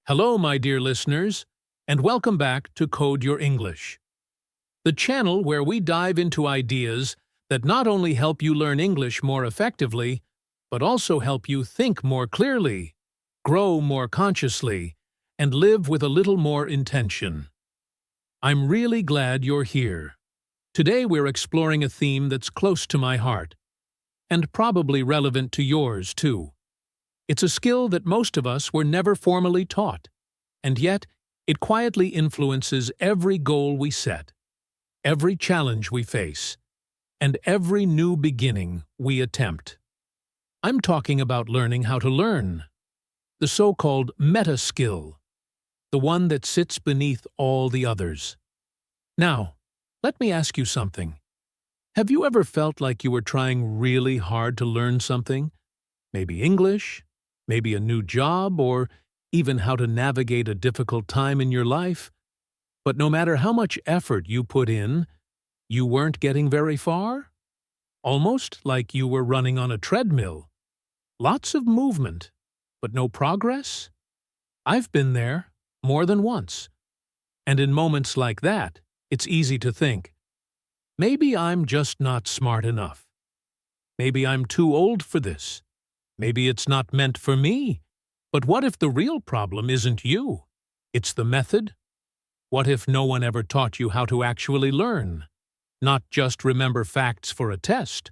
Hello, my dear listeners, and welcome back to Code Your English, the channel where we dive into ideas that not only help you learn English more effectively, but also help you think more clearly, grow more consciously, and live with a little more intention. I'm really glad you're here. Today we're exploring a theme that's close to my heart, and probably relevant to yours, too. It's a skill that most of us were never formally taught, and yet it quietly influences every goal we set, every challenge we face, and every new beginning we attempt. I'm talking about learning how to learn, the so-called meta skill, the one that sits beneath all the others. Now, let me ask you something. Have you ever felt like you were trying really hard to learn something? Maybe English? Maybe a new job, or even how to navigate a difficult time in your life. But no matter how much effort you put in, you weren't getting very far? Almost like you were running on a treadmill. Lots of movement, but no progress? I've been there, more than once. And in moments like that, it's easy to think, maybe I'm just not smart enough. Maybe I'm too old for this. Maybe it's not meant for me. But what if the real problem isn't you? It's the method? What if no one ever taught you how to actually learn? Not just remember facts for a test,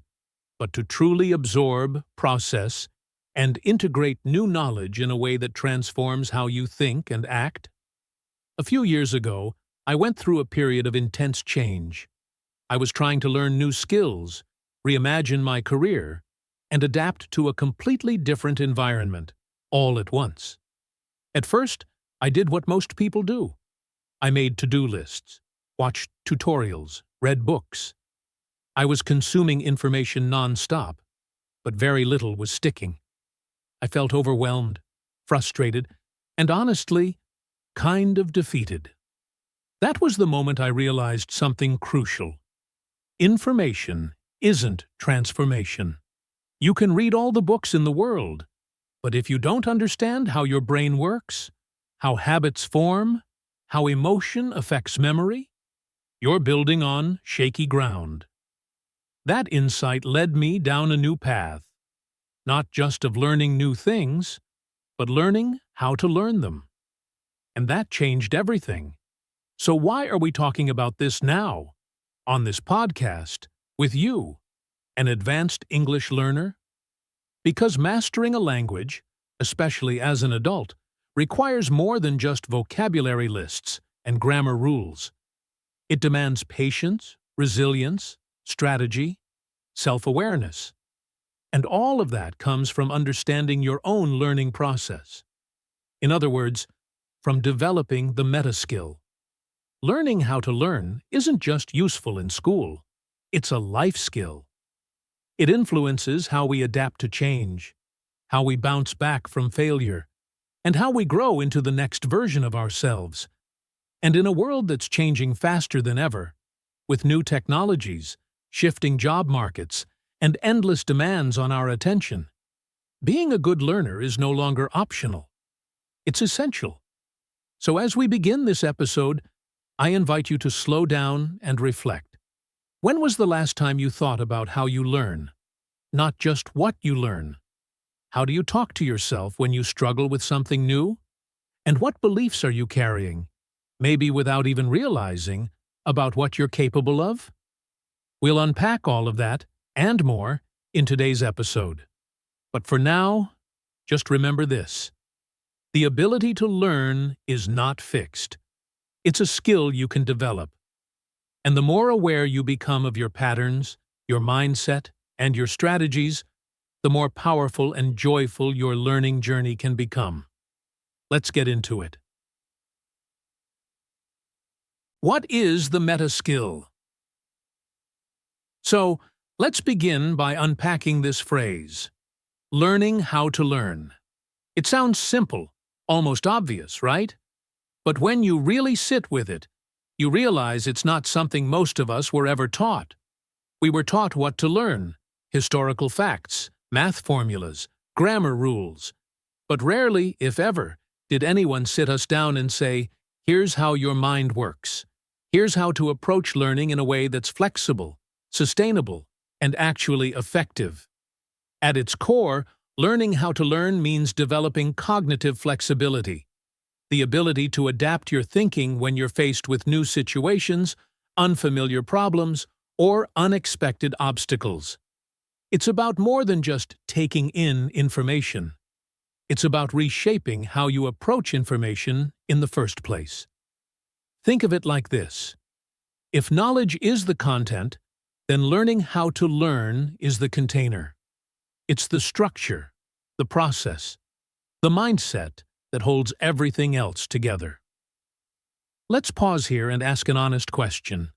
but to truly absorb, process, and integrate new knowledge in a way that transforms how you think and act? A few years ago, I went through a period of intense change. I was trying to learn new skills, reimagine my career, and adapt to a completely different environment, all at once. At first, I did what most people do. I made to-do lists, watched tutorials, read books. I was consuming information non-stop, but very little was sticking. I felt overwhelmed, frustrated, and honestly, kind of defeated. That was the moment I realized something crucial. Information isn't transformation. You can read all the books in the world, but if you don't understand how your brain works, how habits form, how emotion affects memory, you're building on shaky ground. That insight led me down a new path, not just of learning new things, but learning how to learn them. And that changed everything. So why are we talking about this now, on this podcast, with you, an advanced English learner? Because mastering a language, especially as an adult, requires more than just vocabulary lists and grammar rules. It demands patience, resilience, strategy, self-awareness. And all of that comes from understanding your own learning process. In other words, from developing the meta skill. Learning how to learn isn't just useful in school. It's a life skill. It influences how we adapt to change, how we bounce back from failure, and how we grow into the next version of ourselves. And in a world that's changing faster than ever, with new technologies, shifting job markets, and endless demands on our attention, being a good learner is no longer optional. It's essential. So as we begin this episode, I invite you to slow down and reflect. When was the last time you thought about how you learn? Not just what you learn. How do you talk to yourself when you struggle with something new? And what beliefs are you carrying, maybe without even realizing, about what you're capable of? We'll unpack all of that, and more, in today's episode. But for now, just remember this. The ability to learn is not fixed. It's a skill you can develop. And the more aware you become of your patterns, your mindset, and your strategies, the more powerful and joyful your learning journey can become. Let's get into it. What is the meta skill? So, let's begin by unpacking this phrase, learning how to learn. It sounds simple, almost obvious, right? But when you really sit with it, you realize it's not something most of us were ever taught. We were taught what to learn, historical facts, math formulas, grammar rules, but rarely, if ever, did anyone sit us down and say, "Here's how your mind works. Here's how to approach learning in a way that's flexible, sustainable, and actually effective." At its core, learning how to learn means developing cognitive flexibility, the ability to adapt your thinking when you're faced with new situations, unfamiliar problems, or unexpected obstacles. It's about more than just taking in information. It's about reshaping how you approach information in the first place. Think of it like this. If knowledge is the content, then learning how to learn is the container. It's the structure, the process, the mindset that holds everything else together. Let's pause here and ask an honest question.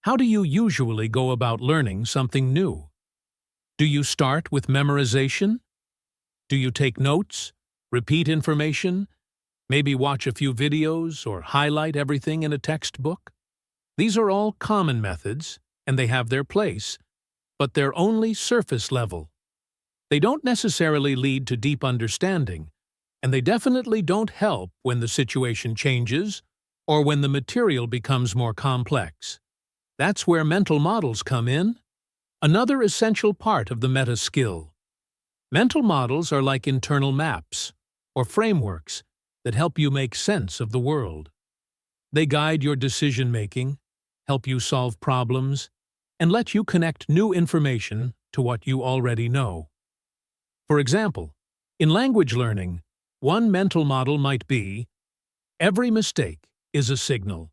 How do you usually go about learning something new? Do you start with memorization? Do you take notes, repeat information, maybe watch a few videos or highlight everything in a textbook? These are all common methods, and they have their place, but they're only surface level. They don't necessarily lead to deep understanding, and they definitely don't help when the situation changes or when the material becomes more complex. That's where mental models come in, another essential part of the meta skill. Mental models are like internal maps or frameworks that help you make sense of the world. They guide your decision-making, help you solve problems, and let you connect new information to what you already know. For example, in language learning, one mental model might be, every mistake is a signal,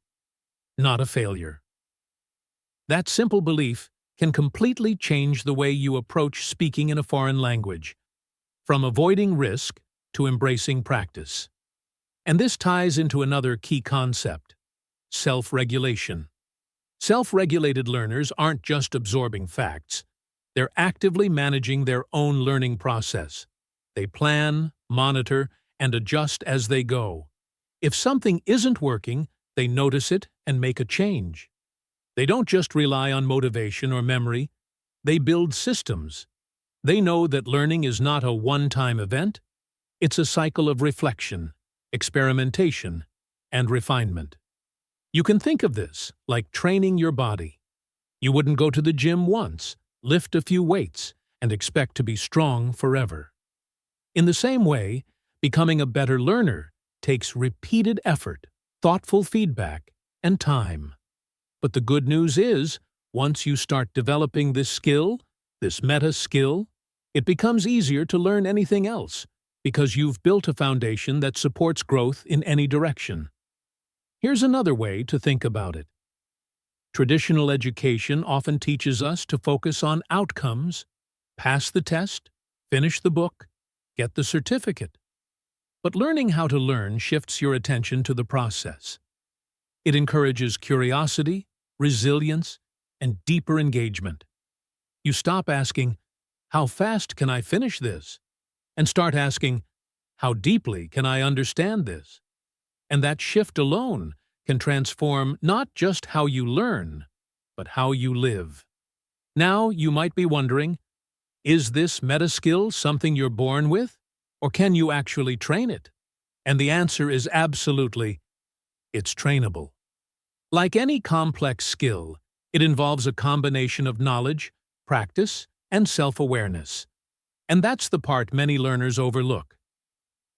not a failure. That simple belief can completely change the way you approach speaking in a foreign language, from avoiding risk to embracing practice. And this ties into another key concept, self-regulation. Self-regulated learners aren't just absorbing facts, they're actively managing their own learning process. They plan, monitor, and adjust as they go. If something isn't working, they notice it and make a change. They don't just rely on motivation or memory, they build systems. They know that learning is not a one-time event, it's a cycle of reflection, experimentation, and refinement. You can think of this like training your body. You wouldn't go to the gym once, lift a few weights, and expect to be strong forever. In the same way, becoming a better learner takes repeated effort, thoughtful feedback, and time. But the good news is, once you start developing this skill, this meta skill, it becomes easier to learn anything else because you've built a foundation that supports growth in any direction. Here's another way to think about it. Traditional education often teaches us to focus on outcomes, pass the test, finish the book, get the certificate. But learning how to learn shifts your attention to the process. It encourages curiosity, resilience, and deeper engagement. You stop asking, "How fast can I finish this?" and start asking, "How deeply can I understand this?" And that shift alone can transform not just how you learn, but how you live. Now, you might be wondering, is this meta skill something you're born with, or can you actually train it? And the answer is absolutely, it's trainable. Like any complex skill, it involves a combination of knowledge, practice, and self-awareness. And that's the part many learners overlook.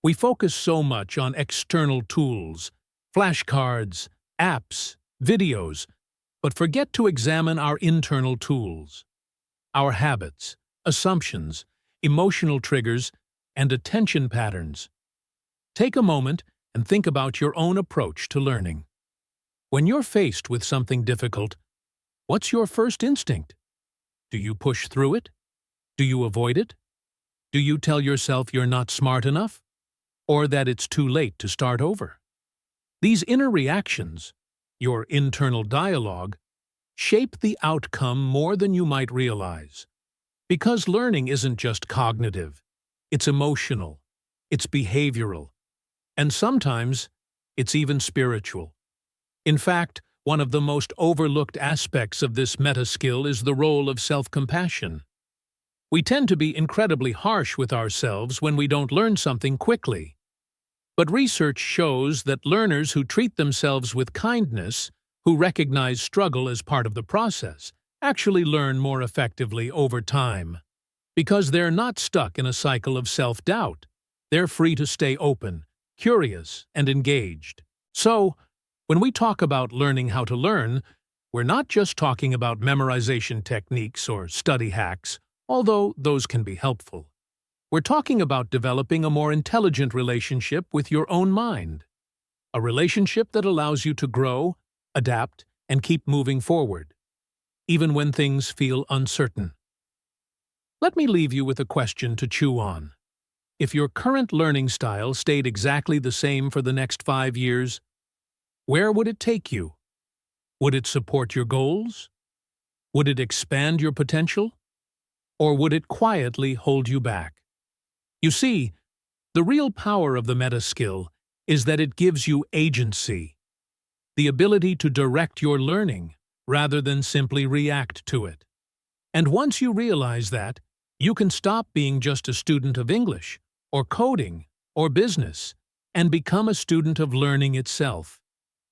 We focus so much on external tools, flashcards, apps, videos, but forget to examine our internal tools, our habits, assumptions, emotional triggers, and attention patterns. Take a moment and think about your own approach to learning. When you're faced with something difficult, what's your first instinct? Do you push through it? Do you avoid it? Do you tell yourself you're not smart enough? Or that it's too late to start over? These inner reactions, your internal dialogue, shape the outcome more than you might realize. Because learning isn't just cognitive, it's emotional, it's behavioral, and sometimes it's even spiritual. In fact, one of the most overlooked aspects of this meta skill is the role of self-compassion. We tend to be incredibly harsh with ourselves when we don't learn something quickly. But research shows that learners who treat themselves with kindness, who recognize struggle as part of the process, actually learn more effectively over time. Because they're not stuck in a cycle of self-doubt. They're free to stay open, curious, and engaged. So, when we talk about learning how to learn, we're not just talking about memorization techniques or study hacks, although those can be helpful. We're talking about developing a more intelligent relationship with your own mind. A relationship that allows you to grow, adapt, and keep moving forward, even when things feel uncertain. Let me leave you with a question to chew on. If your current learning style stayed exactly the same for the next 5 years, where would it take you? Would it support your goals? Would it expand your potential? Or would it quietly hold you back? You see, the real power of the meta skill is that it gives you agency, the ability to direct your learning rather than simply react to it. And once you realize that, you can stop being just a student of English, or coding, or business, and become a student of learning itself.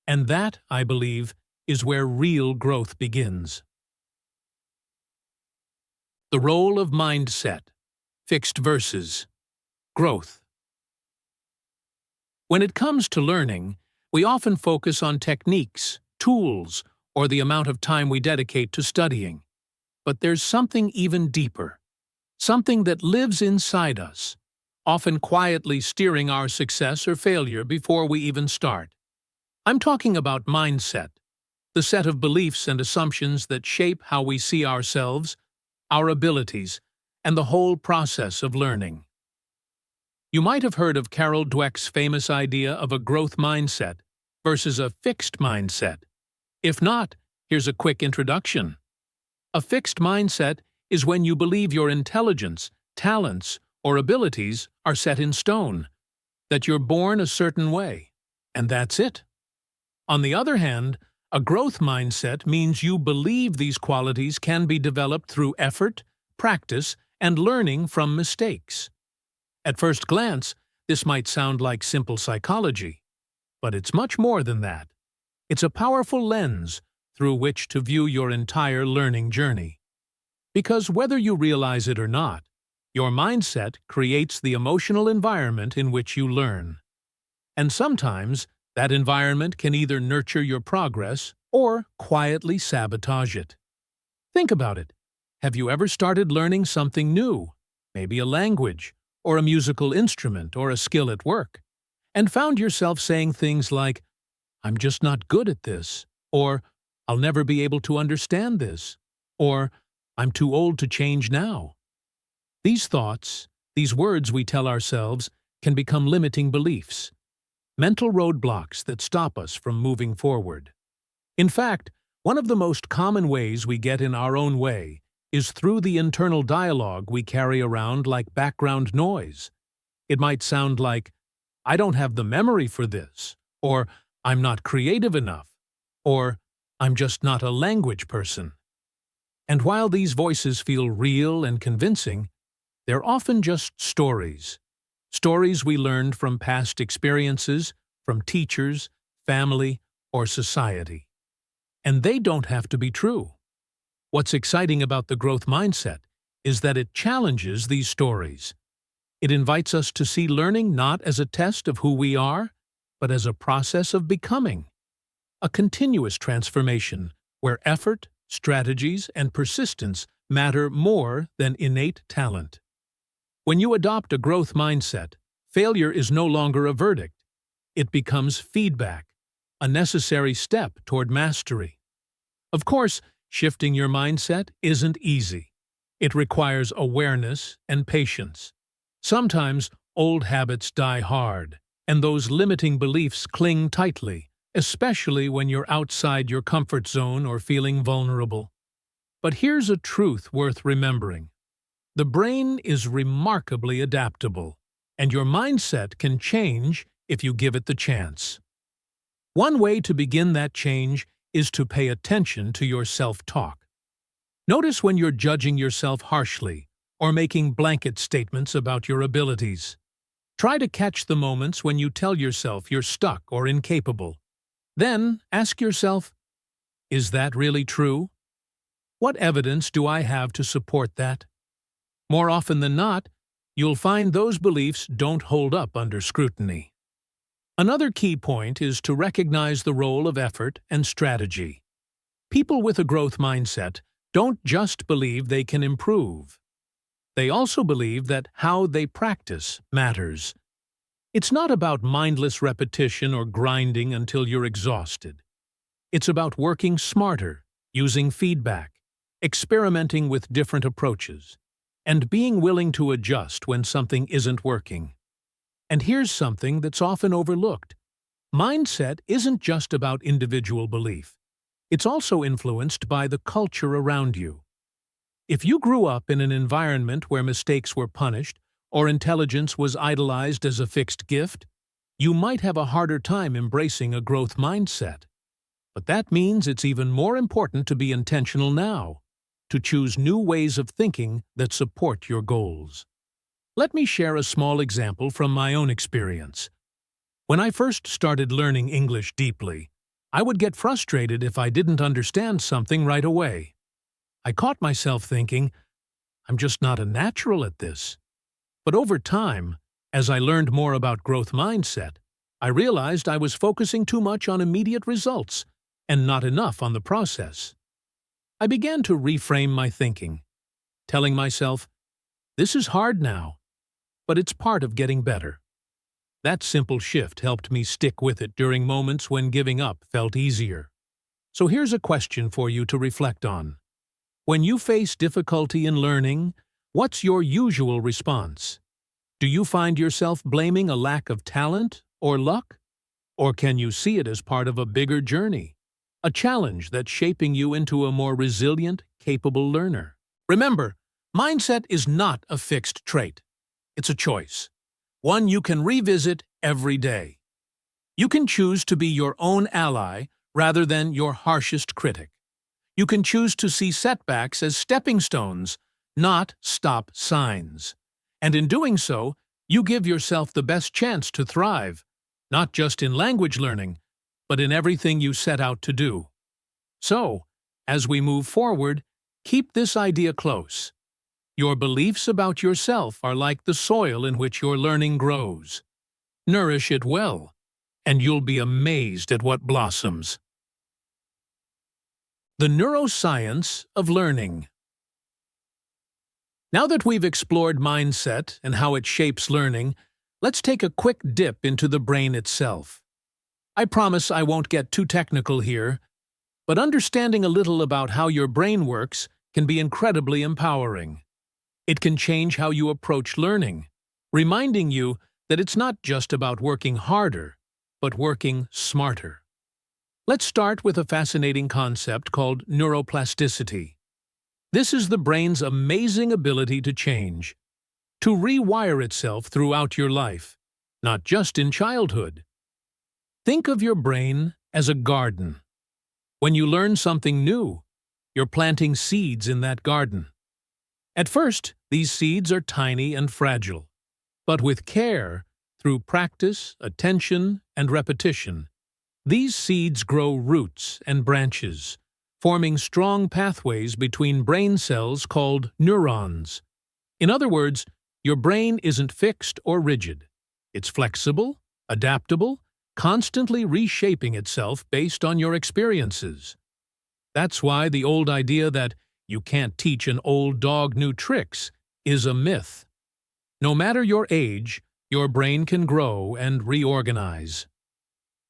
And that, I believe, is where real growth begins. The role of mindset, fixed versus growth. When it comes to learning, we often focus on techniques, tools, or the amount of time we dedicate to studying. But there's something even deeper, something that lives inside us, often quietly steering our success or failure before we even start. I'm talking about mindset, the set of beliefs and assumptions that shape how we see ourselves, our abilities, and the whole process of learning. You might have heard of Carol Dweck's famous idea of a growth mindset versus a fixed mindset. If not, here's a quick introduction. A fixed mindset is when you believe your intelligence, talents, or abilities are set in stone, that you're born a certain way, and that's it. On the other hand, a growth mindset means you believe these qualities can be developed through effort, practice, and learning from mistakes. At first glance, this might sound like simple psychology, but it's much more than that. It's a powerful lens through which to view your entire learning journey. Because whether you realize it or not, your mindset creates the emotional environment in which you learn. And sometimes, that environment can either nurture your progress or quietly sabotage it. Think about it. Have you ever started learning something new, maybe a language, or a musical instrument, or a skill at work, and found yourself saying things like, "I'm just not good at this," or "I'll never be able to understand this," or "I'm too old to change now"? These thoughts, these words we tell ourselves, can become limiting beliefs, mental roadblocks that stop us from moving forward. In fact, one of the most common ways we get in our own way is through the internal dialogue we carry around like background noise. It might sound like, "I don't have the memory for this," or "I'm not creative enough," or "I'm just not a language person." And while these voices feel real and convincing, they're often just stories. Stories we learned from past experiences, from teachers, family, or society. And they don't have to be true. What's exciting about the growth mindset is that it challenges these stories. It invites us to see learning not as a test of who we are, but as a process of becoming. A continuous transformation where effort, strategies, and persistence matter more than innate talent. When you adopt a growth mindset, failure is no longer a verdict. It becomes feedback, a necessary step toward mastery. Of course, shifting your mindset isn't easy. It requires awareness and patience. Sometimes old habits die hard, and those limiting beliefs cling tightly, especially when you're outside your comfort zone or feeling vulnerable. But here's a truth worth remembering. The brain is remarkably adaptable, and your mindset can change if you give it the chance. One way to begin that change is to pay attention to your self-talk. Notice when you're judging yourself harshly or making blanket statements about your abilities. Try to catch the moments when you tell yourself you're stuck or incapable. Then ask yourself, is that really true? What evidence do I have to support that? More often than not, you'll find those beliefs don't hold up under scrutiny. Another key point is to recognize the role of effort and strategy. People with a growth mindset don't just believe they can improve. They also believe that how they practice matters. It's not about mindless repetition or grinding until you're exhausted. It's about working smarter, using feedback, experimenting with different approaches, and being willing to adjust when something isn't working. And here's something that's often overlooked. Mindset isn't just about individual belief. It's also influenced by the culture around you. If you grew up in an environment where mistakes were punished or intelligence was idolized as a fixed gift, you might have a harder time embracing a growth mindset. But that means it's even more important to be intentional now, to choose new ways of thinking that support your goals. Let me share a small example from my own experience. When I first started learning English deeply, I would get frustrated if I didn't understand something right away. I caught myself thinking, I'm just not a natural at this. But over time, as I learned more about growth mindset, I realized I was focusing too much on immediate results and not enough on the process. I began to reframe my thinking, telling myself, this is hard now, but it's part of getting better. That simple shift helped me stick with it during moments when giving up felt easier. So here's a question for you to reflect on. When you face difficulty in learning, what's your usual response? Do you find yourself blaming a lack of talent or luck? Or can you see it as part of a bigger journey? A challenge that's shaping you into a more resilient, capable learner? Remember, mindset is not a fixed trait. It's a choice. One you can revisit every day. You can choose to be your own ally rather than your harshest critic. You can choose to see setbacks as stepping stones, not stop signs. And in doing so, you give yourself the best chance to thrive, not just in language learning, but in everything you set out to do. So, as we move forward, keep this idea close. Your beliefs about yourself are like the soil in which your learning grows. Nourish it well, and you'll be amazed at what blossoms. The neuroscience of learning. Now that we've explored mindset and how it shapes learning, let's take a quick dip into the brain itself. I promise I won't get too technical here, but understanding a little about how your brain works can be incredibly empowering. It can change how you approach learning, reminding you that it's not just about working harder, but working smarter. Let's start with a fascinating concept called neuroplasticity. This is the brain's amazing ability to change, to rewire itself throughout your life, not just in childhood. Think of your brain as a garden. When you learn something new, you're planting seeds in that garden. At first, these seeds are tiny and fragile, but with care, through practice, attention, and repetition, these seeds grow roots and branches, forming strong pathways between brain cells called neurons. In other words, your brain isn't fixed or rigid. It's flexible, adaptable, constantly reshaping itself based on your experiences. That's why the old idea that you can't teach an old dog new tricks is a myth. No matter your age, your brain can grow and reorganize.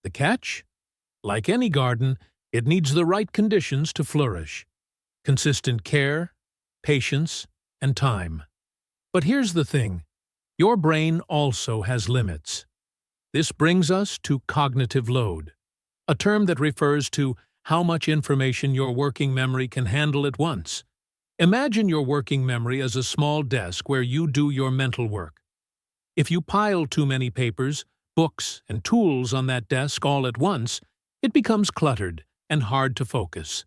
The catch? Like any garden, it needs the right conditions to flourish. Consistent care, patience, and time. But here's the thing. Your brain also has limits. This brings us to cognitive load, a term that refers to how much information your working memory can handle at once. Imagine your working memory as a small desk where you do your mental work. If you pile too many papers, books, and tools on that desk all at once, it becomes cluttered and hard to focus.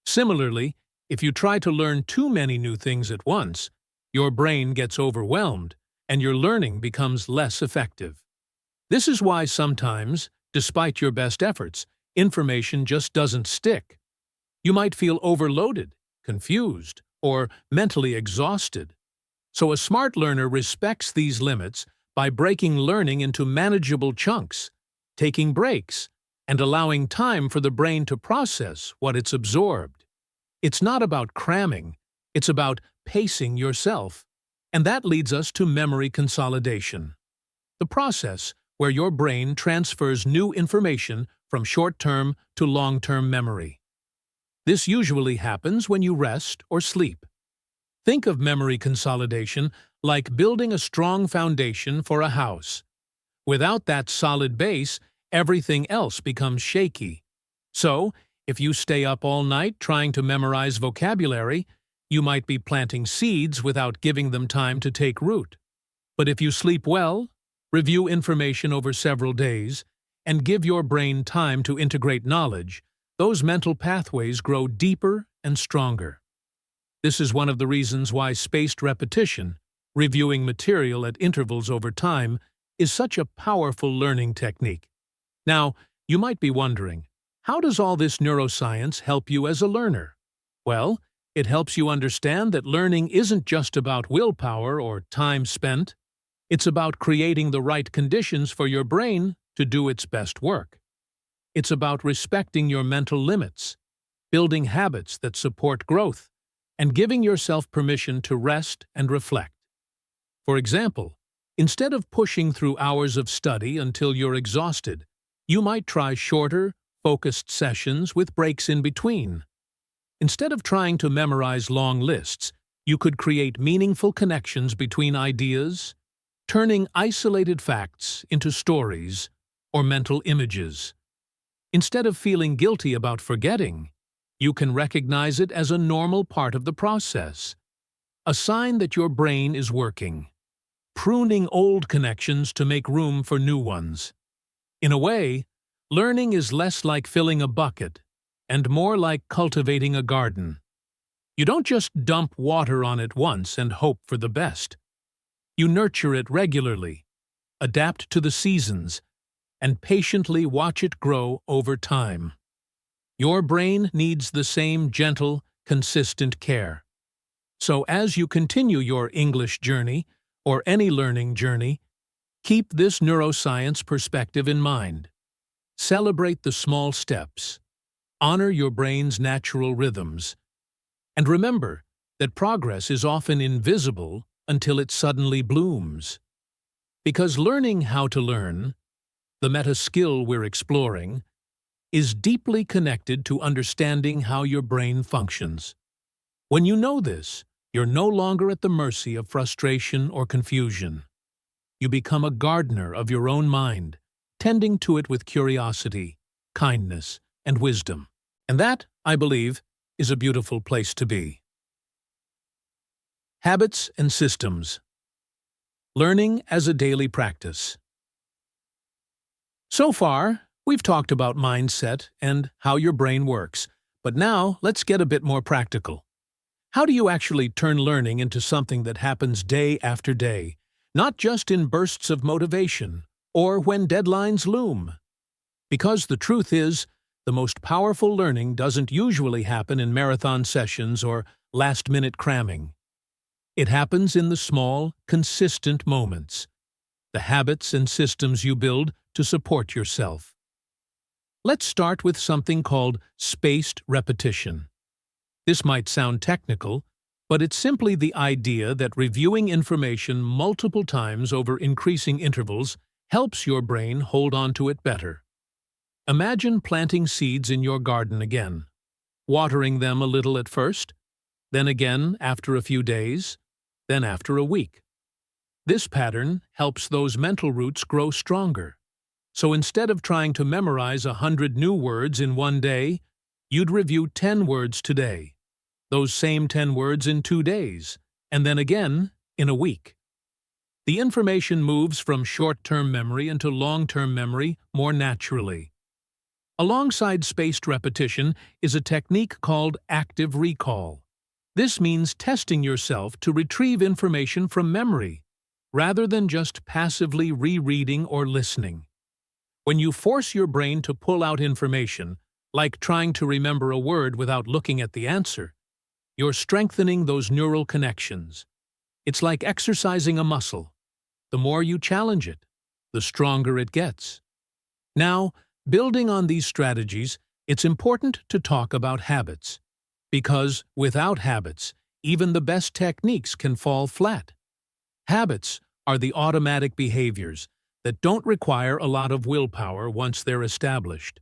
Similarly, if you try to learn too many new things at once, your brain gets overwhelmed and your learning becomes less effective. This is why sometimes, despite your best efforts, information just doesn't stick. You might feel overloaded, confused, or mentally exhausted. So a smart learner respects these limits by breaking learning into manageable chunks, taking breaks, and allowing time for the brain to process what it's absorbed. It's not about cramming, it's about pacing yourself. And that leads us to memory consolidation, the process where your brain transfers new information from short-term to long-term memory. This usually happens when you rest or sleep. Think of memory consolidation like building a strong foundation for a house. Without that solid base, everything else becomes shaky. So, if you stay up all night trying to memorize vocabulary, you might be planting seeds without giving them time to take root. But if you sleep well, review information over several days, and give your brain time to integrate knowledge, those mental pathways grow deeper and stronger. This is one of the reasons why spaced repetition, reviewing material at intervals over time, is such a powerful learning technique. Now, you might be wondering, how does all this neuroscience help you as a learner? Well, it helps you understand that learning isn't just about willpower or time spent. It's about creating the right conditions for your brain to do its best work. It's about respecting your mental limits, building habits that support growth, and giving yourself permission to rest and reflect. For example, instead of pushing through hours of study until you're exhausted, you might try shorter, focused sessions with breaks in between. Instead of trying to memorize long lists, you could create meaningful connections between ideas, turning isolated facts into stories or mental images. Instead of feeling guilty about forgetting, you can recognize it as a normal part of the process, a sign that your brain is working, pruning old connections to make room for new ones. In a way, learning is less like filling a bucket and more like cultivating a garden. You don't just dump water on it once and hope for the best. You nurture it regularly, adapt to the seasons, and patiently watch it grow over time. Your brain needs the same gentle, consistent care. So as you continue your English journey, or any learning journey, keep this neuroscience perspective in mind. Celebrate the small steps. Honor your brain's natural rhythms. And remember that progress is often invisible until it suddenly blooms. Because learning how to learn, the meta skill we're exploring, is deeply connected to understanding how your brain functions. When you know this, you're no longer at the mercy of frustration or confusion. You become a gardener of your own mind, tending to it with curiosity, kindness, and wisdom. And that, I believe, is a beautiful place to be. Habits and systems. Learning as a daily practice. So far, we've talked about mindset and how your brain works, but now let's get a bit more practical. How do you actually turn learning into something that happens day after day, not just in bursts of motivation or when deadlines loom? Because the truth is, the most powerful learning doesn't usually happen in marathon sessions or last-minute cramming. It happens in the small, consistent moments, the habits and systems you build to support yourself. Let's start with something called spaced repetition. This might sound technical, but it's simply the idea that reviewing information multiple times over increasing intervals helps your brain hold on to it better. Imagine planting seeds in your garden again, watering them a little at first, then again after a few days, then after a week. This pattern helps those mental roots grow stronger. So instead of trying to memorize 100 new words in one day, you'd review 10 words today, those same 10 words in 2 days, and then again in a week. The information moves from short-term memory into long-term memory more naturally. Alongside spaced repetition is a technique called active recall. This means testing yourself to retrieve information from memory, rather than just passively rereading or listening. When you force your brain to pull out information, like trying to remember a word without looking at the answer, you're strengthening those neural connections. It's like exercising a muscle. The more you challenge it, the stronger it gets. Now, building on these strategies, it's important to talk about habits. Because without habits, even the best techniques can fall flat. Habits are the automatic behaviors that don't require a lot of willpower once they're established.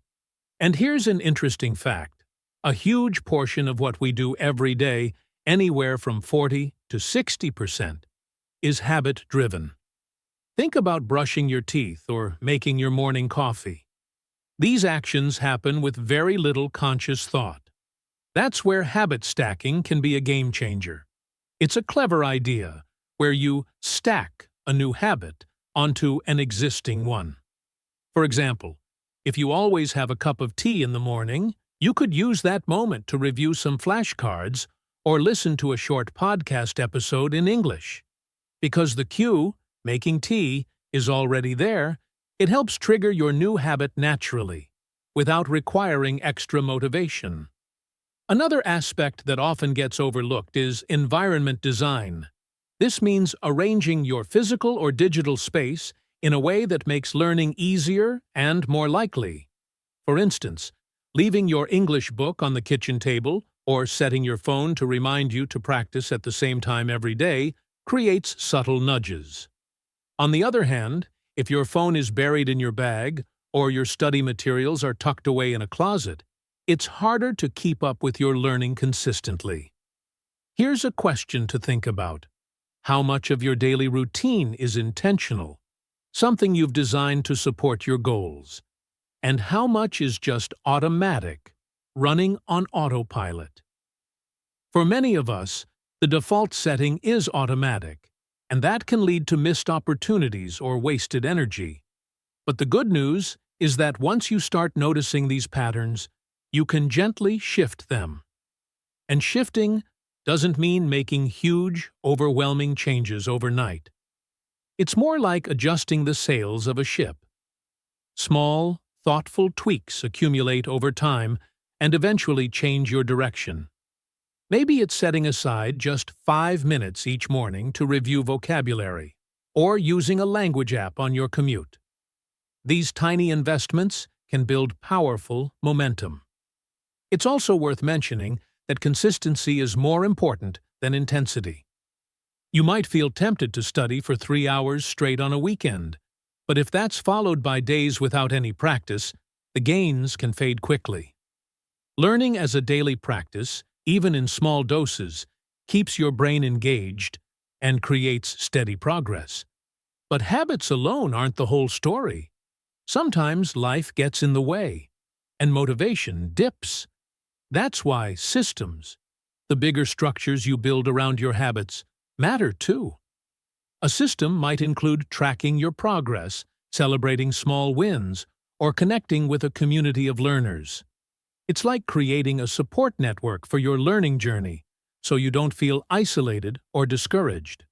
And here's an interesting fact. A huge portion of what we do every day, anywhere from 40 to 60%, is habit-driven. Think about brushing your teeth or making your morning coffee. These actions happen with very little conscious thought. That's where habit stacking can be a game changer. It's a clever idea where you stack a new habit onto an existing one. For example, if you always have a cup of tea in the morning, you could use that moment to review some flashcards or listen to a short podcast episode in English. Because the cue, making tea, is already there, it helps trigger your new habit naturally, without requiring extra motivation. Another aspect that often gets overlooked is environment design. This means arranging your physical or digital space in a way that makes learning easier and more likely. For instance, leaving your English book on the kitchen table or setting your phone to remind you to practice at the same time every day creates subtle nudges. On the other hand, if your phone is buried in your bag or your study materials are tucked away in a closet, it's harder to keep up with your learning consistently. Here's a question to think about. How much of your daily routine is intentional, something you've designed to support your goals? And how much is just automatic, running on autopilot? For many of us, the default setting is automatic, and that can lead to missed opportunities or wasted energy. But the good news is that once you start noticing these patterns, you can gently shift them. And shifting doesn't mean making huge, overwhelming changes overnight. It's more like adjusting the sails of a ship. Small, thoughtful tweaks accumulate over time and eventually change your direction. Maybe it's setting aside just 5 minutes each morning to review vocabulary, or using a language app on your commute. These tiny investments can build powerful momentum. It's also worth mentioning that consistency is more important than intensity. You might feel tempted to study for 3 hours straight on a weekend, but if that's followed by days without any practice, the gains can fade quickly. Learning as a daily practice, even in small doses, keeps your brain engaged and creates steady progress. But habits alone aren't the whole story. Sometimes life gets in the way, and motivation dips. That's why systems, the bigger structures you build around your habits, matter too. A system might include tracking your progress, celebrating small wins, or connecting with a community of learners. It's like creating a support network for your learning journey, so you don't feel isolated or discouraged.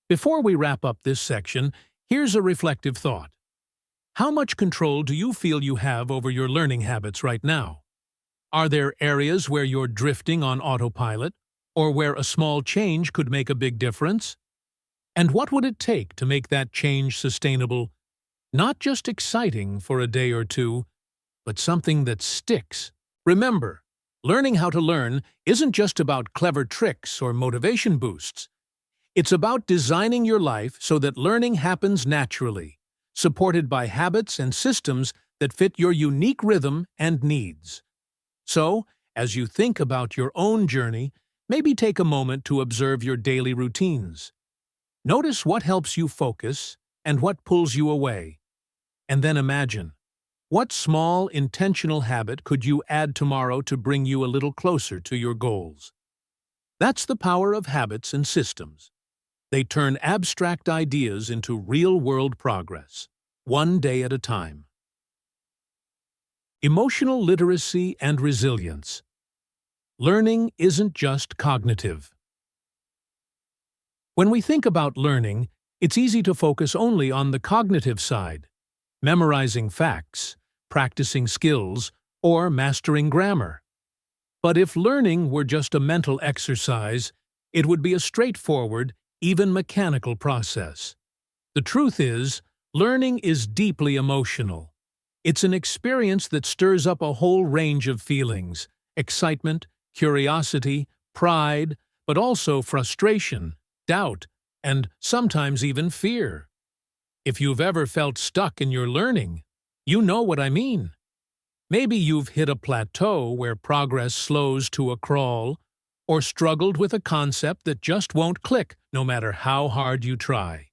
Before we wrap up this section, here's a reflective thought. How much control do you feel you have over your learning habits right now? Are there areas where you're drifting on autopilot, or where a small change could make a big difference? And what would it take to make that change sustainable, not just exciting for a day or two, but something that sticks? Remember, learning how to learn isn't just about clever tricks or motivation boosts. It's about designing your life so that learning happens naturally, supported by habits and systems that fit your unique rhythm and needs. So, as you think about your own journey, maybe take a moment to observe your daily routines. Notice what helps you focus and what pulls you away. And then imagine, what small, intentional habit could you add tomorrow to bring you a little closer to your goals? That's the power of habits and systems. They turn abstract ideas into real-world progress, one day at a time. Emotional literacy and resilience. Learning isn't just cognitive. When we think about learning, It's easy to focus only on the cognitive side, memorizing facts, practicing skills, or mastering grammar. But if learning were just a mental exercise, it would be a straightforward, even mechanical process. The truth is, learning is deeply emotional. It's an experience that stirs up a whole range of feelings: excitement, curiosity, pride, but also frustration, doubt, and sometimes even fear. If you've ever felt stuck in your learning, you know what I mean. Maybe you've hit a plateau where progress slows to a crawl, or struggled with a concept that just won't click no matter how hard you try.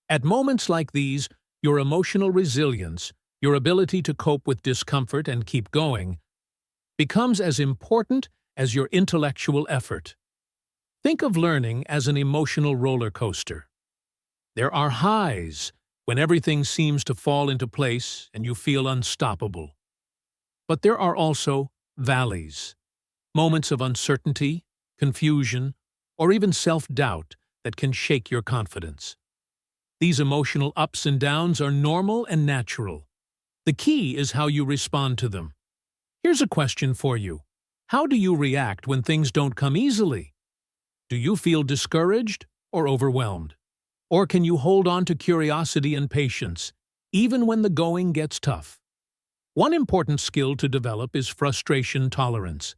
At moments like these, your emotional resilience, your ability to cope with discomfort and keep going, becomes as important as your intellectual effort. Think of learning as an emotional roller coaster. There are highs, when everything seems to fall into place and you feel unstoppable. But there are also valleys, moments of uncertainty, confusion, or even self-doubt that can shake your confidence. These emotional ups and downs are normal and natural. The key is how you respond to them. Here's a question for you. How do you react when things don't come easily? Do you feel discouraged or overwhelmed? Or can you hold on to curiosity and patience, even when the going gets tough? One important skill to develop is frustration tolerance,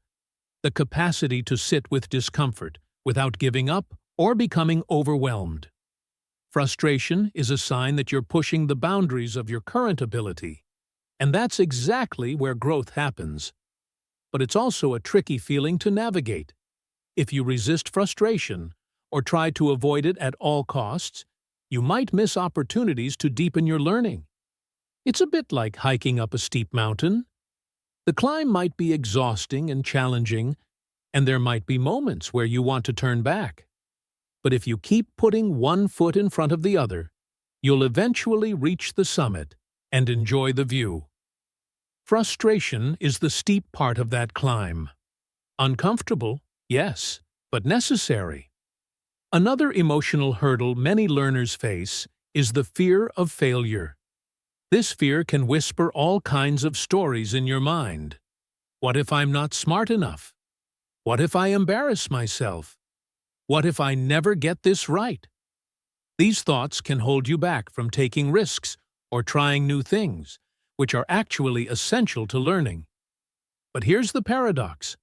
the capacity to sit with discomfort without giving up or becoming overwhelmed. Frustration is a sign that you're pushing the boundaries of your current ability, and that's exactly where growth happens. But it's also a tricky feeling to navigate. If you resist frustration or try to avoid it at all costs, you might miss opportunities to deepen your learning. It's a bit like hiking up a steep mountain. The climb might be exhausting and challenging, and there might be moments where you want to turn back. But if you keep putting one foot in front of the other, you'll eventually reach the summit and enjoy the view. Frustration is the steep part of that climb. Uncomfortable, yes, but necessary. Another emotional hurdle many learners face is the fear of failure. This fear can whisper all kinds of stories in your mind. What if I'm not smart enough? What if I embarrass myself? What if I never get this right? These thoughts can hold you back from taking risks or trying new things, which are actually essential to learning. But here's the paradox.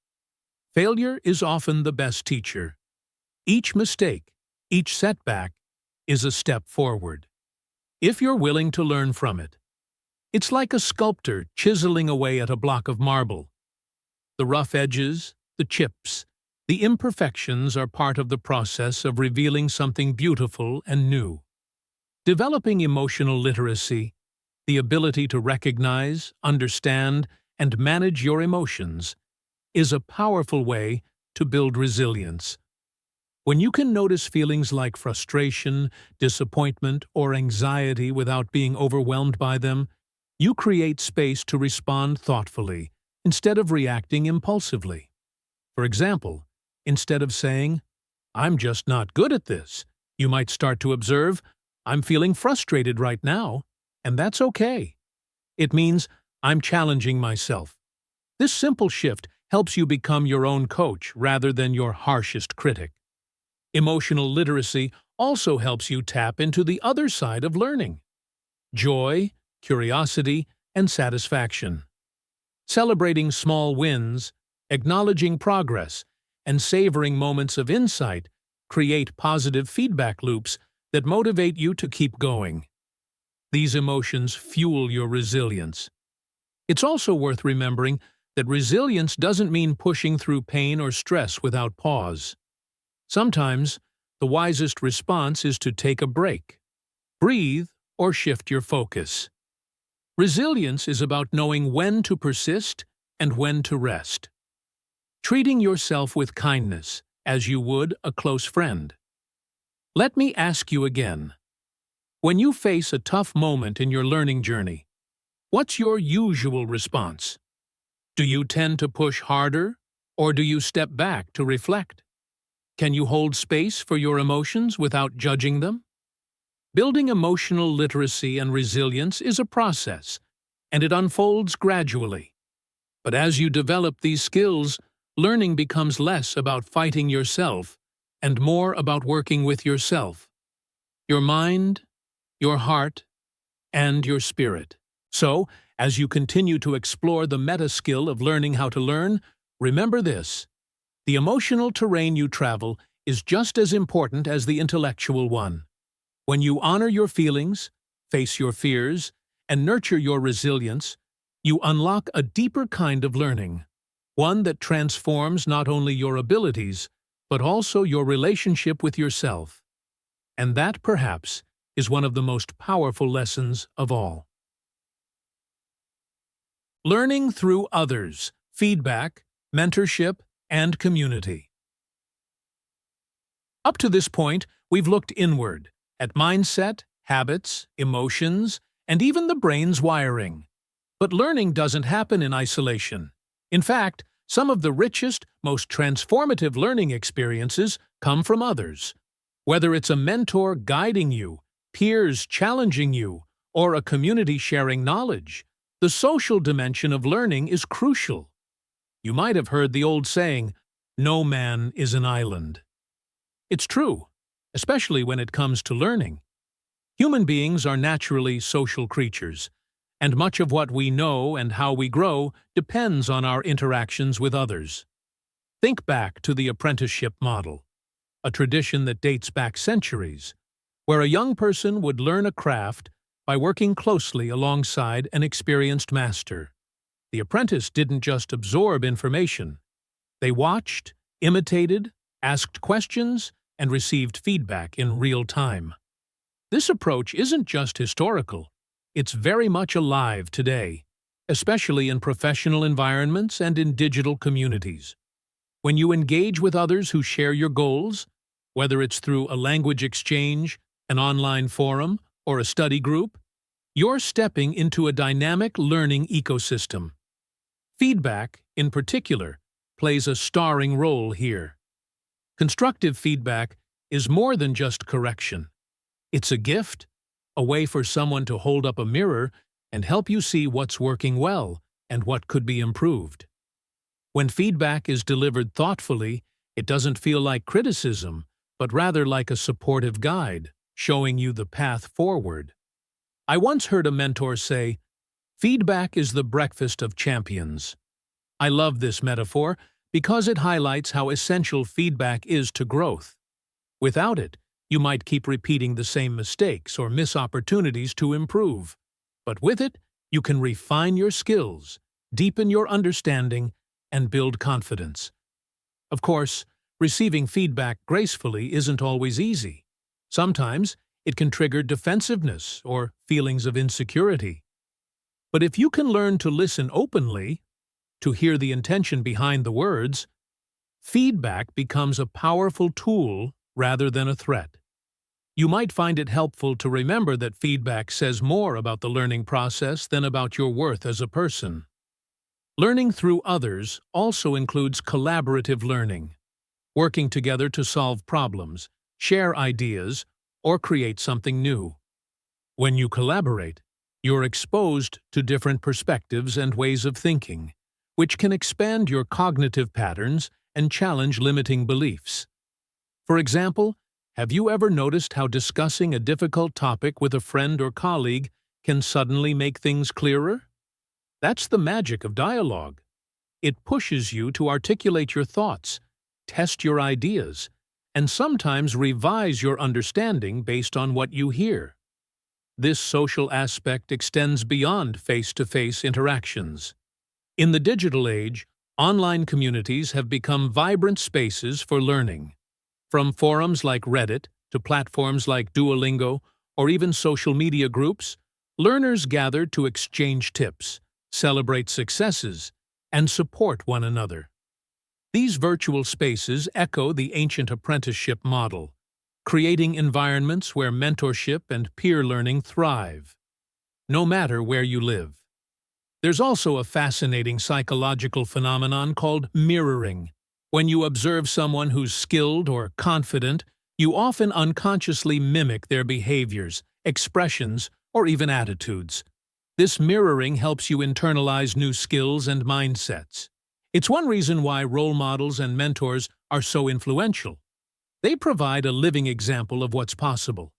Failure is often the best teacher. Each mistake, each setback, is a step forward, if you're willing to learn from it. It's like a sculptor chiseling away at a block of marble. The rough edges, the chips, the imperfections are part of the process of revealing something beautiful and new. Developing emotional literacy, the ability to recognize, understand, and manage your emotions, is a powerful way to build resilience. When you can notice feelings like frustration, disappointment, or anxiety without being overwhelmed by them, you create space to respond thoughtfully instead of reacting impulsively. For example, instead of saying, "I'm just not good at this," you might start to observe, "I'm feeling frustrated right now, and that's okay. It means I'm challenging myself." This simple shift helps you become your own coach rather than your harshest critic. Emotional literacy also helps you tap into the other side of learning: joy, curiosity, and satisfaction. Celebrating small wins, acknowledging progress, and savoring moments of insight create positive feedback loops that motivate you to keep going. These emotions fuel your resilience. It's also worth remembering that resilience doesn't mean pushing through pain or stress without pause. Sometimes, the wisest response is to take a break, breathe, or shift your focus. Resilience is about knowing when to persist and when to rest. Treating yourself with kindness, as you would a close friend. Let me ask you again. When you face a tough moment in your learning journey, what's your usual response? Do you tend to push harder, or do you step back to reflect? Can you hold space for your emotions without judging them? Building emotional literacy and resilience is a process, and it unfolds gradually. But as you develop these skills, learning becomes less about fighting yourself and more about working with yourself, your mind, your heart, and your spirit. So, as you continue to explore the meta-skill of learning how to learn, remember this: the emotional terrain you travel is just as important as the intellectual one. When you honor your feelings, face your fears, and nurture your resilience, you unlock a deeper kind of learning, one that transforms not only your abilities, but also your relationship with yourself. And that, perhaps, is one of the most powerful lessons of all. Learning through others, feedback, mentorship, and community. Up to this point, we've looked inward, at mindset, habits, emotions, and even the brain's wiring. But learning doesn't happen in isolation. In fact, some of the richest, most transformative learning experiences come from others. Whether it's a mentor guiding you, peers challenging you, or a community sharing knowledge, the social dimension of learning is crucial. You might have heard the old saying, "No man is an island." It's true, especially when it comes to learning. Human beings are naturally social creatures, and much of what we know and how we grow depends on our interactions with others. Think back to the apprenticeship model, a tradition that dates back centuries, where a young person would learn a craft by working closely alongside an experienced master. The apprentice didn't just absorb information. They watched, imitated, asked questions, and received feedback in real time. This approach isn't just historical, it's very much alive today, especially in professional environments and in digital communities. When you engage with others who share your goals, whether it's through a language exchange, an online forum, or a study group, you're stepping into a dynamic learning ecosystem. Feedback, in particular, plays a starring role here. Constructive feedback is more than just correction. It's a gift, a way for someone to hold up a mirror and help you see what's working well and what could be improved. When feedback is delivered thoughtfully, it doesn't feel like criticism, but rather like a supportive guide, showing you the path forward. I once heard a mentor say, "Feedback is the breakfast of champions." I love this metaphor because it highlights how essential feedback is to growth. Without it, you might keep repeating the same mistakes or miss opportunities to improve. But with it, you can refine your skills, deepen your understanding, and build confidence. Of course, receiving feedback gracefully isn't always easy. Sometimes it can trigger defensiveness or feelings of insecurity. But if you can learn to listen openly, to hear the intention behind the words, feedback becomes a powerful tool rather than a threat. You might find it helpful to remember that feedback says more about the learning process than about your worth as a person. Learning through others also includes collaborative learning, working together to solve problems, share ideas, or create something new. When you collaborate, you're exposed to different perspectives and ways of thinking, which can expand your cognitive patterns and challenge limiting beliefs. For example, have you ever noticed how discussing a difficult topic with a friend or colleague can suddenly make things clearer? That's the magic of dialogue. It pushes you to articulate your thoughts, test your ideas, and sometimes revise your understanding based on what you hear. This social aspect extends beyond face-to-face interactions. In the digital age, online communities have become vibrant spaces for learning. From forums like Reddit to platforms like Duolingo or even social media groups, learners gather to exchange tips, celebrate successes, and support one another. These virtual spaces echo the ancient apprenticeship model, creating environments where mentorship and peer learning thrive, no matter where you live. There's also a fascinating psychological phenomenon called mirroring. When you observe someone who's skilled or confident You often unconsciously mimic their behaviors, expressions, or even attitudes. This mirroring helps you internalize new skills and mindsets. It's one reason why role models and mentors are so influential. They provide a living example of what's possible.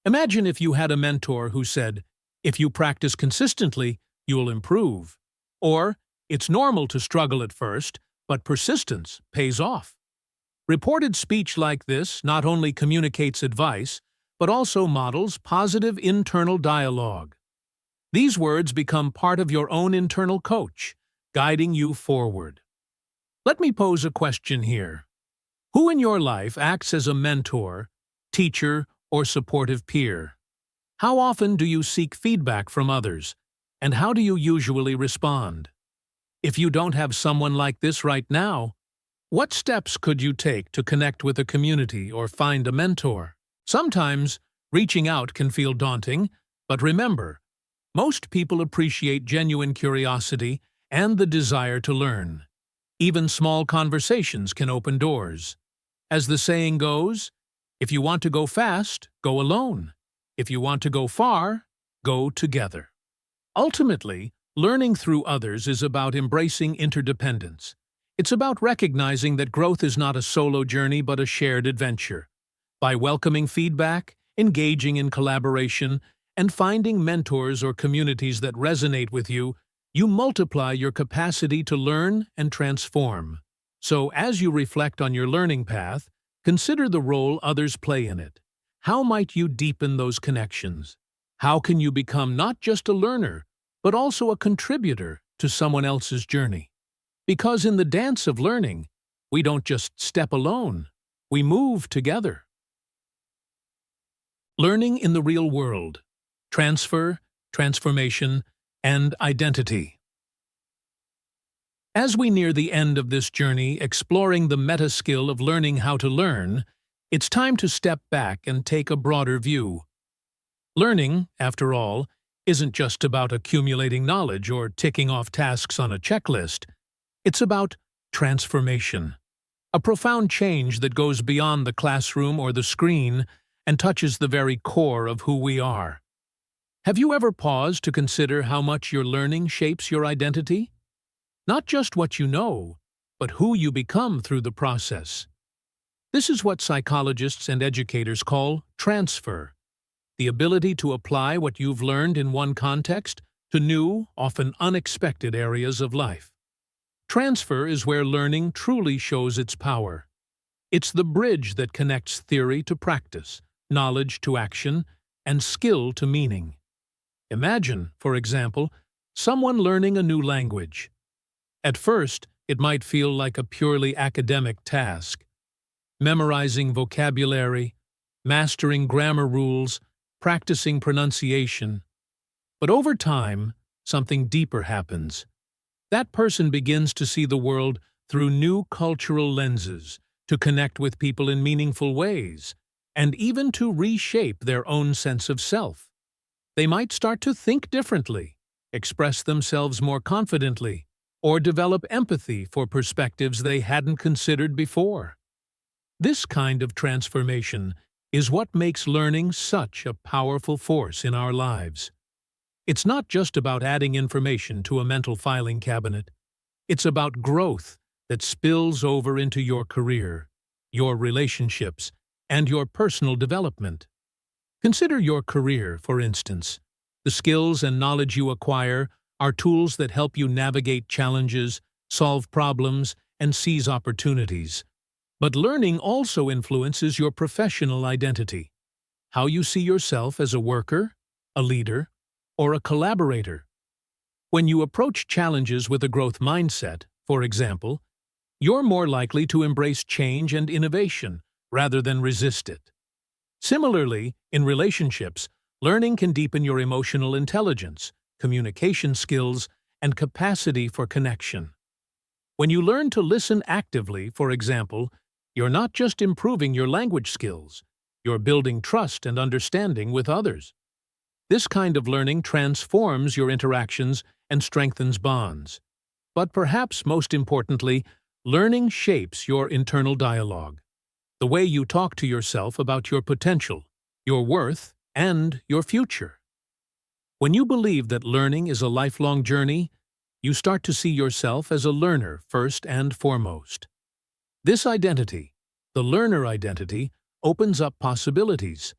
Imagine if you had a mentor who said, "If you practice consistently, you'll improve." Or, "It's normal to struggle at first, but persistence pays off." Reported speech like this not only communicates advice, but also models positive internal dialogue. These words become part of your own internal coach, guiding you forward. Let me pose a question here. Who in your life acts as a mentor, teacher, or supportive peer? How often do you seek feedback from others, and how do you usually respond? If you don't have someone like this right now, what steps could you take to connect with a community or find a mentor? Sometimes, reaching out can feel daunting, but remember, most people appreciate genuine curiosity and the desire to learn. Even small conversations can open doors. As the saying goes, if you want to go fast, go alone. If you want to go far, go together. Ultimately, learning through others is about embracing interdependence. It's about recognizing that growth is not a solo journey but a shared adventure. By welcoming feedback, engaging in collaboration, and finding mentors or communities that resonate with you, you multiply your capacity to learn and transform. So, as you reflect on your learning path, consider the role others play in it. How might you deepen those connections? How can you become not just a learner, but also a contributor to someone else's journey? Because in the dance of learning, we don't just step alone, we move together. Learning in the real world. Transfer, transformation, and identity. As we near the end of this journey exploring the meta-skill of learning how to learn, it's time to step back and take a broader view. Learning, after all, isn't just about accumulating knowledge or ticking off tasks on a checklist. It's about transformation, a profound change that goes beyond the classroom or the screen and touches the very core of who we are. Have you ever paused to consider how much your learning shapes your identity? Not just what you know, but who you become through the process. This is what psychologists and educators call transfer, the ability to apply what you've learned in one context to new, often unexpected areas of life. Transfer is where learning truly shows its power. It's the bridge that connects theory to practice, knowledge to action, and skill to meaning. Imagine, for example, someone learning a new language. At first, it might feel like a purely academic task. Memorizing vocabulary, mastering grammar rules, practicing pronunciation. But over time, something deeper happens. That person begins to see the world through new cultural lenses, to connect with people in meaningful ways, and even to reshape their own sense of self. They might start to think differently, express themselves more confidently, or develop empathy for perspectives they hadn't considered before. This kind of transformation is what makes learning such a powerful force in our lives. It's not just about adding information to a mental filing cabinet. It's about growth that spills over into your career, your relationships, and your personal development. Consider your career, for instance. The skills and knowledge you acquire are tools that help you navigate challenges, solve problems, and seize opportunities. But learning also influences your professional identity, how you see yourself as a worker, a leader, or a collaborator. When you approach challenges with a growth mindset, for example, you're more likely to embrace change and innovation rather than resist it. Similarly, in relationships, learning can deepen your emotional intelligence, communication skills, and capacity for connection. When you learn to listen actively, for example, you're not just improving your language skills, you're building trust and understanding with others. This kind of learning transforms your interactions and strengthens bonds. But perhaps most importantly, learning shapes your internal dialogue. the way you talk to yourself about your potential, your worth, and your future. When you believe that learning is a lifelong journey, you start to see yourself as a learner first and foremost. This identity, the learner identity, opens up possibilities.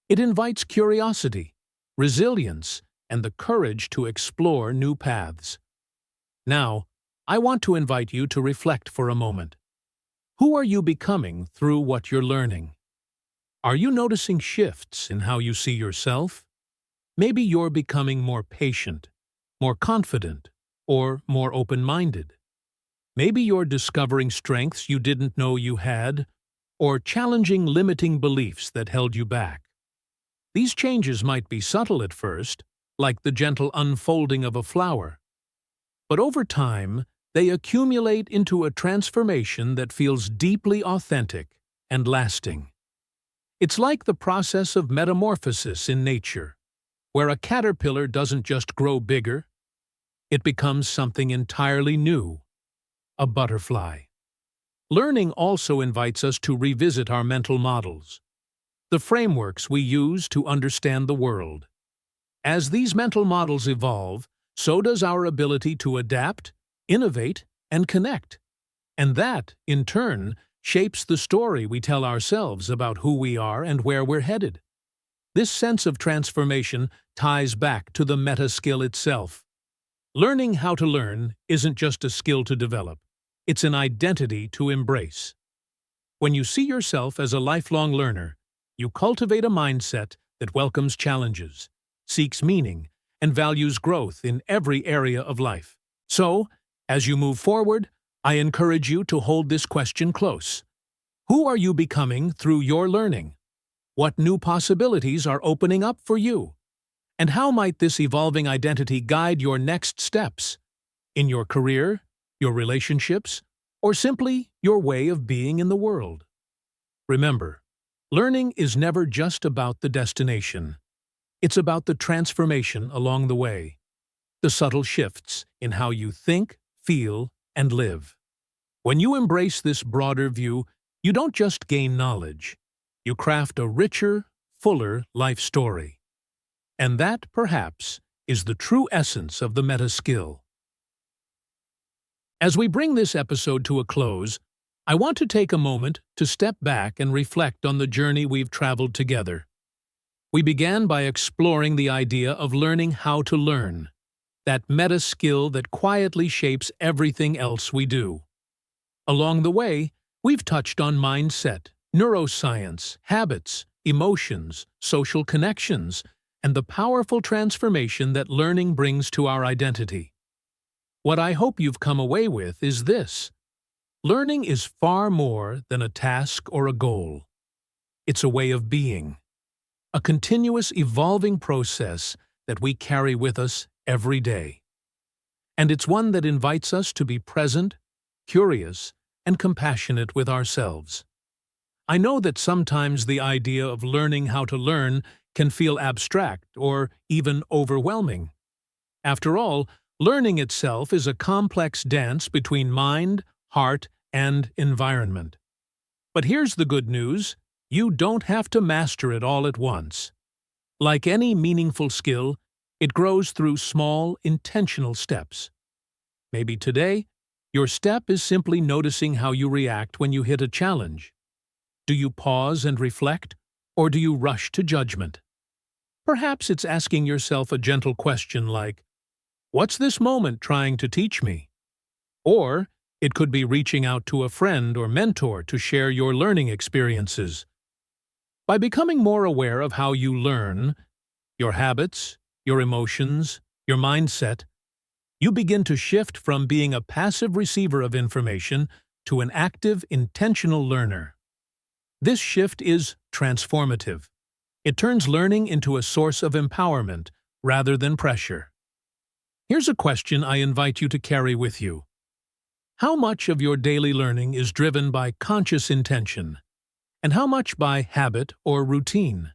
It invites curiosity, resilience, and the courage to explore new paths. Now, I want to invite you to reflect for a moment. Who are you becoming through what you're learning? Are you noticing shifts in how you see yourself? Maybe you're becoming more patient, more confident, or more open-minded. Maybe you're discovering strengths you didn't know you had, or challenging limiting beliefs that held you back. These changes might be subtle at first, like the gentle unfolding of a flower. But over time, they accumulate into a transformation that feels deeply authentic and lasting. It's like the process of metamorphosis in nature, where a caterpillar doesn't just grow bigger, it becomes something entirely new, a butterfly. Learning also invites us to revisit our mental models, the frameworks we use to understand the world. As these mental models evolve, so does our ability to adapt, innovate, and connect. And that, in turn, shapes the story we tell ourselves about who we are and where we're headed. This sense of transformation ties back to the meta skill itself. Learning how to learn isn't just a skill to develop, it's an identity to embrace. When you see yourself as a lifelong learner, you cultivate a mindset that welcomes challenges, seeks meaning, and values growth in every area of life. So, as you move forward, I encourage you to hold this question close. Who are you becoming through your learning? What new possibilities are opening up for you? And how might this evolving identity guide your next steps? In your career, your relationships, or simply your way of being in the world? Remember, learning is never just about the destination. It's about the transformation along the way, the subtle shifts in how you think, feel, and live. When you embrace this broader view, you don't just gain knowledge, you craft a richer, fuller life story. And that, perhaps, is the true essence of the meta skill. As we bring this episode to a close, I want to take a moment to step back and reflect on the journey we've traveled together. We began by exploring the idea of learning how to learn, that meta skill that quietly shapes everything else we do. Along the way, we've touched on mindset, neuroscience, habits, emotions, social connections, and the powerful transformation that learning brings to our identity. What I hope you've come away with is this: learning is far more than a task or a goal. It's a way of being, a continuous evolving process that we carry with us every day. And it's one that invites us to be present, curious, and compassionate with ourselves. I know that sometimes the idea of learning how to learn can feel abstract or even overwhelming. After all, learning itself is a complex dance between mind, heart, and environment. But here's the good news: you don't have to master it all at once. Like any meaningful skill, it grows through small, intentional steps. Maybe today, your step is simply noticing how you react when you hit a challenge. Do you pause and reflect, or do you rush to judgment? Perhaps it's asking yourself a gentle question like, "What's this moment trying to teach me?" Or it could be reaching out to a friend or mentor to share your learning experiences. By becoming more aware of how you learn, your habits, your emotions, your mindset, you begin to shift from being a passive receiver of information to an active, intentional learner. This shift is transformative. It turns learning into a source of empowerment rather than pressure. Here's a question I invite you to carry with you. How much of your daily learning is driven by conscious intention, and how much by habit or routine?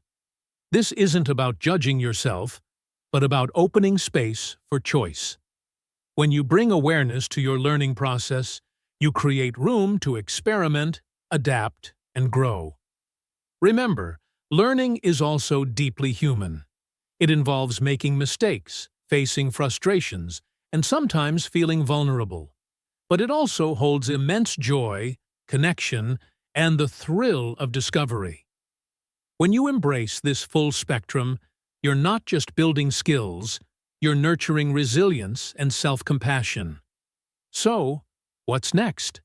This isn't about judging yourself, but about opening space for choice. When you bring awareness to your learning process, you create room to experiment, adapt, and grow. Remember, learning is also deeply human. It involves making mistakes, facing frustrations, and sometimes feeling vulnerable. But it also holds immense joy, connection, and the thrill of discovery. When you embrace this full spectrum, you're not just building skills, you're nurturing resilience and self-compassion. So, what's next?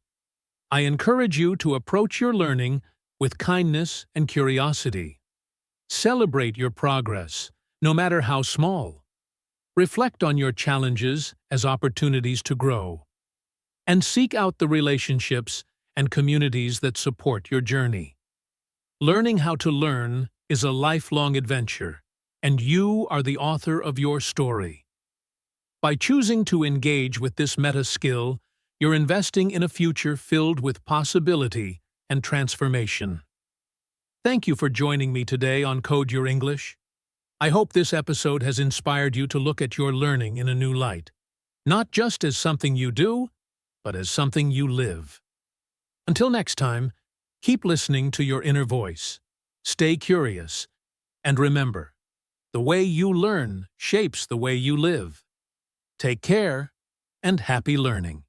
I encourage you to approach your learning with kindness and curiosity. Celebrate your progress, no matter how small. Reflect on your challenges as opportunities to grow. And seek out the relationships and communities that support your journey. Learning how to learn is a lifelong adventure, and you are the author of your story. By choosing to engage with this meta skill, you're investing in a future filled with possibility and transformation. Thank you for joining me today on Code Your English. I hope this episode has inspired you to look at your learning in a new light, not just as something you do, but as something you live. Until next time, keep listening to your inner voice, stay curious, and remember, the way you learn shapes the way you live. Take care, and happy learning.